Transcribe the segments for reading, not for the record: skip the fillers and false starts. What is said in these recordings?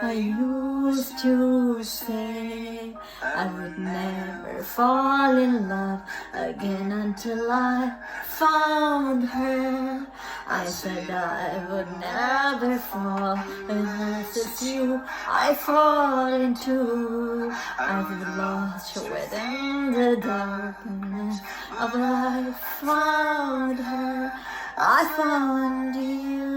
I used to say I would never fall in love again until I found her. I said I would never fall unless it's you I fall into. I've lost you within the darkness of life. Found her, I found you.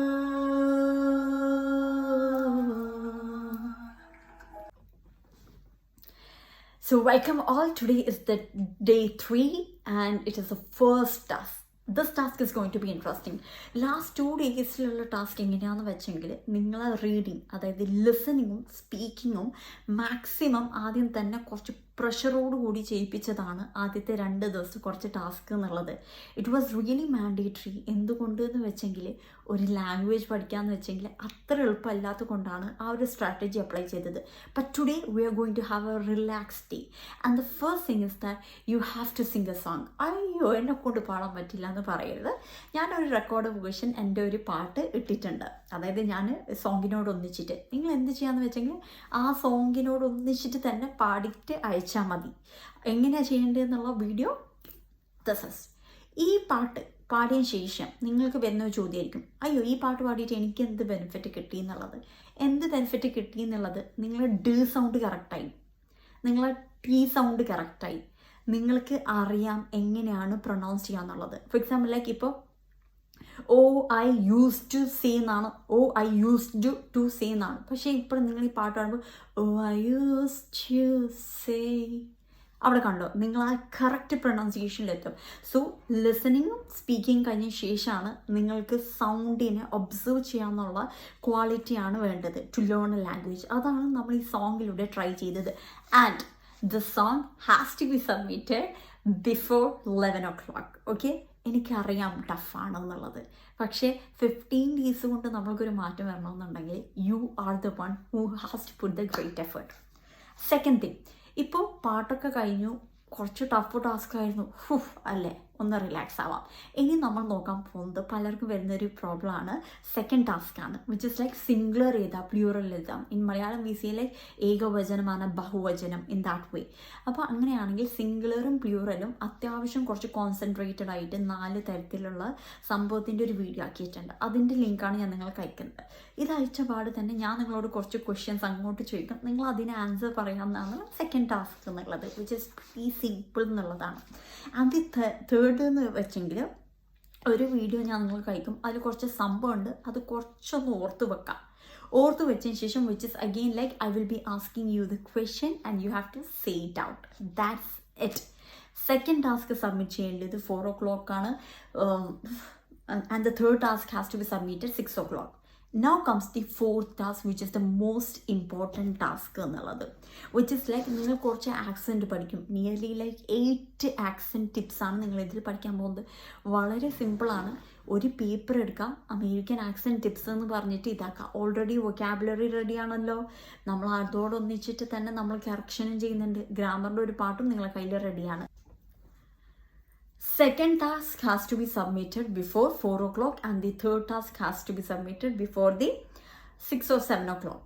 So welcome all. Today is the day 3 and it is the first task. This task is going to be interesting. Last 2 days task എങ്ങനെയാണെന്ന് വെച്ചെങ്കിൽ നിങ്ങൾ reading, അതായത് ലിസണിങ്ങും സ്പീക്കിങ്ങും maximum ആദ്യം തന്നെ കുറച്ച് പ്രഷറോട് കൂടി ചെയ്യിപ്പിച്ചതാണ് ആദ്യത്തെ 2 ദിവസം കുറച്ച് ടാസ്ക് എന്നുള്ളത്. It was really mandatory. എന്തുകൊണ്ട് എന്ന് വെച്ചെങ്കിൽ ഒരു ലാംഗ്വേജ് പഠിക്കാമെന്ന് വെച്ചെങ്കിൽ അത്ര എളുപ്പമല്ലാത്തത് കൊണ്ടാണ് ആ ഒരു സ്ട്രാറ്റജി അപ്ലൈ ചെയ്തത്. But today we are going to have a relax day and the first thing is that you have to sing a song. അയ്യോ എന്നെ കൊണ്ട് പാടാൻ പറ്റില്ല എന്ന് പറയരുത്. ഞാനൊരു റെക്കോർഡ് വേർഷൻ എൻ്റെ ഒരു പാട്ട് ഇട്ടിട്ടുണ്ട്. അതായത് ഞാൻ സോങ്ങിനോട് ഒന്നിച്ചിട്ട് നിങ്ങൾ എന്ത് ചെയ്യാന്ന് വെച്ചെങ്കിൽ ആ സോങ്ങിനോട് ഒന്നിച്ചിട്ട് തന്നെ പാടിയിട്ട് അയച്ചാൽ മതി. എങ്ങനെയാണ് ചെയ്യേണ്ടതെന്നുള്ള വീഡിയോ ദസ്. ഈ പാട്ട് പാടിയ ശേഷം നിങ്ങൾക്ക് വരുന്ന ഒരു ചോദ്യമായിരിക്കും, അയ്യോ ഈ പാട്ട് പാടിയിട്ട് എനിക്ക് എന്ത് ബെനിഫിറ്റ് കിട്ടി എന്നുള്ളത്. എന്ത് ബെനിഫിറ്റ് കിട്ടി എന്നുള്ളത് നിങ്ങളുടെ ഡി സൗണ്ട് കറക്റ്റായി, നിങ്ങളെ ടി സൗണ്ട് കറക്റ്റായി, നിങ്ങൾക്ക് അറിയാം എങ്ങനെയാണ് പ്രൊനൗൺസ് ചെയ്യാന്നുള്ളത്. ഫോർ എക്സാമ്പിൾ ലൈക്ക് ഇപ്പോൾ ഓ ഐ യൂസ് ടു സേ എന്നാണ്, ഓ ഐ യൂസ് ടു സേ എന്നാണ്. പക്ഷേ ഇപ്പോൾ നിങ്ങൾ ഈ പാട്ട് പാടുമ്പോൾ ഓ ഐ യൂസ് ടു സേ, അവിടെ കണ്ടോ നിങ്ങൾ ആ കറക്റ്റ് പ്രൊനൗൺസിയേഷനിലെത്തും. സോ ലിസണിങ്ങും സ്പീക്കിങ് കഴിഞ്ഞ ശേഷമാണ് നിങ്ങൾക്ക് സൗണ്ടിനെ ഒബ്സർവ് ചെയ്യാമെന്നുള്ള ക്വാളിറ്റിയാണ് വേണ്ടത് ടു ലേൺ എ ലാംഗ്വേജ്. അതാണ് നമ്മൾ ഈ സോങ്ങിലൂടെ ട്രൈ ചെയ്തത്. And the song has to be submitted before 11 o'clock. Okay, എനിക്കറിയാം ടഫാണെന്നുള്ളത്, പക്ഷേ 15 days കൊണ്ട് നമ്മൾക്കൊരു മാറ്റം വരണമെന്നുണ്ടെങ്കിൽ you are the one who has to put the great effort. Second thing, ഇപ്പോൾ പാട്ടൊക്കെ കഴിഞ്ഞു, കുറച്ച് ടഫ് ടാസ്ക് ആയിരുന്നു അല്ലേ, ഒന്ന് റിലാക്സ് ആവാം. ഇനി നമ്മൾ നോക്കാൻ പോകുന്നത് പലർക്കും വരുന്നൊരു പ്രോബ്ലമാണ് സെക്കൻഡ് ടാസ്ക്കാണ്, വിച്ച് ഇസ് ലൈക്ക് സിംഗുലർ എഴുതാം, പ്ലൂറൽ എഴുതാം. In Malayalam we say like ഏകവചനമാണ് ബഹുവചനം ഇൻ ദാറ്റ് വേ. അപ്പോൾ അങ്ങനെയാണെങ്കിൽ സിംഗുലറും പ്ലൂറലും അത്യാവശ്യം കുറച്ച് കോൺസെൻട്രേറ്റഡ് ആയിട്ട് 4 തരത്തിലുള്ള സംഭവത്തിൻ്റെ ഒരു വീഡിയോ ആക്കിയിട്ടുണ്ട്. അതിൻ്റെ ലിങ്കാണ് ഞാൻ നിങ്ങൾക്ക് അയക്കുന്നത്. ഇത് അയച്ച പാട് തന്നെ ഞാൻ നിങ്ങളോട് കുറച്ച് ക്വസ്റ്റ്യൻസ് അങ്ങോട്ട് ചോദിക്കും, നിങ്ങൾ അതിന് ആൻസർ പറയാമെന്നാണ് സെക്കൻഡ് ടാസ്ക് എന്നുള്ളത്, വിച്ച് ഇസ് ഈ സിമ്പിൾ എന്നുള്ളതാണ്. ആൻഡ് ദി തേർഡ് എന്ന് വെച്ചെങ്കിൽ ഒരു വീഡിയോ ഞാൻ നിങ്ങൾക്ക് അയക്കും, അതിൽ കുറച്ച് സംഭവമുണ്ട്, അത് കുറച്ചൊന്ന് ഓർത്ത് വെക്കാം. ഓർത്ത് വെച്ചതിന് ശേഷം which is again like I will be asking you the question and you have to say it out. That's it. Second task submit ചെയ്യേണ്ടത് 4 o'clock ആണ്. And the third task has to be submitted 6 o'clock. Now comes the fourth task, which is the most important task എന്നുള്ളത്, which is like നിങ്ങൾ കുറച്ച് accent പഠിക്കും. Nearly like 8 accent ടിപ്സാണ് നിങ്ങൾ ഇതിൽ പഠിക്കാൻ പോകുന്നത്. വളരെ സിമ്പിളാണ്. ഒരു പേപ്പർ എടുക്കുക, അമേരിക്കൻ ആക്സെൻറ്റ് ടിപ്സ് എന്ന് പറഞ്ഞിട്ട് ഇതാക്കുക. ഓൾറെഡി വൊക്കാബുലറി റെഡി ആണല്ലോ, നമ്മൾ അതോടൊന്നിച്ചിട്ട് തന്നെ നമ്മൾ കറക്ഷനും ചെയ്യുന്നുണ്ട്. ഗ്രാമറിൻ്റെ ഒരു പാട്ടും നിങ്ങളെ കയ്യിൽ റെഡിയാണ്. Second task has to be submitted before 4 o'clock and the third task has to be submitted before the 6 or 7 o'clock.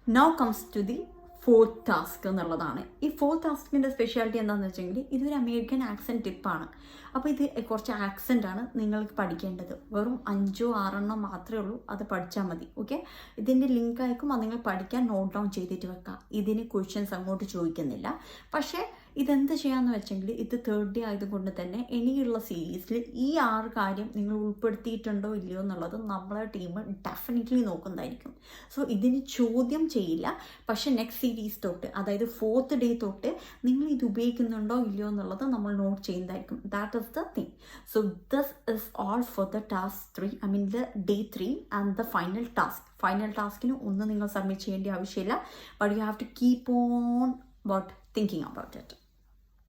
Now comes to the fourth task എന്നുള്ളതാണ്. ഈ ഫോർത്ത് ടാസ്കിൻ്റെ സ്പെഷ്യാലിറ്റി എന്താണെന്ന് വെച്ചെങ്കിൽ ഇതൊരു അമേരിക്കൻ ആക്സെൻറ്റ് ടിപ്പാണ്. അപ്പോൾ ഇത് കുറച്ച് ആക്സെൻ്റ് ആണ് നിങ്ങൾക്ക് പഠിക്കേണ്ടത്. വെറും 5 or 6 മാത്രമേ ഉള്ളൂ, അത് പഠിച്ചാൽ മതി. ഓക്കെ, ഇതിൻ്റെ ലിങ്ക് അയക്കും, അത് നിങ്ങൾ പഠിക്കാൻ നോട്ട് ഡൗൺ ചെയ്തിട്ട് വെക്കാം. ഇതിന് ക്വസ്റ്റ്യൻസ് അങ്ങോട്ട് ചോദിക്കുന്നില്ല. പക്ഷേ ഇതെന്ത് ചെയ്യാമെന്ന് വെച്ചെങ്കിൽ ഇത് 3rd day ആയതുകൊണ്ട് തന്നെ ഇനിയുള്ള സീരീസിൽ ഈ 6 കാര്യം നിങ്ങൾ ഉൾപ്പെടുത്തിയിട്ടുണ്ടോ ഇല്ലയോ എന്നുള്ളത് നമ്മളെ ടീം ഡെഫിനറ്റ്ലി നോക്കുന്നതായിരിക്കും. സോ ഇതിന് ചോദ്യം ചെയ്യില്ല, പക്ഷേ നെക്സ്റ്റ് സീരീസ് തൊട്ട്, അതായത് 4th day തൊട്ട് നിങ്ങൾ ഇത് ഉപയോഗിക്കുന്നുണ്ടോ ഇല്ലയോ എന്നുള്ളത് നമ്മൾ നോട്ട് ചെയ്യുന്നതായിരിക്കും. That is the thing. So this is all for the task 3, I mean the day 3 and the final task. Final ടാസ്കിന് ഒന്നും നിങ്ങൾ സബ്മിറ്റ് ചെയ്യേണ്ട ആവശ്യമില്ല, but you have to keep on thinking about it.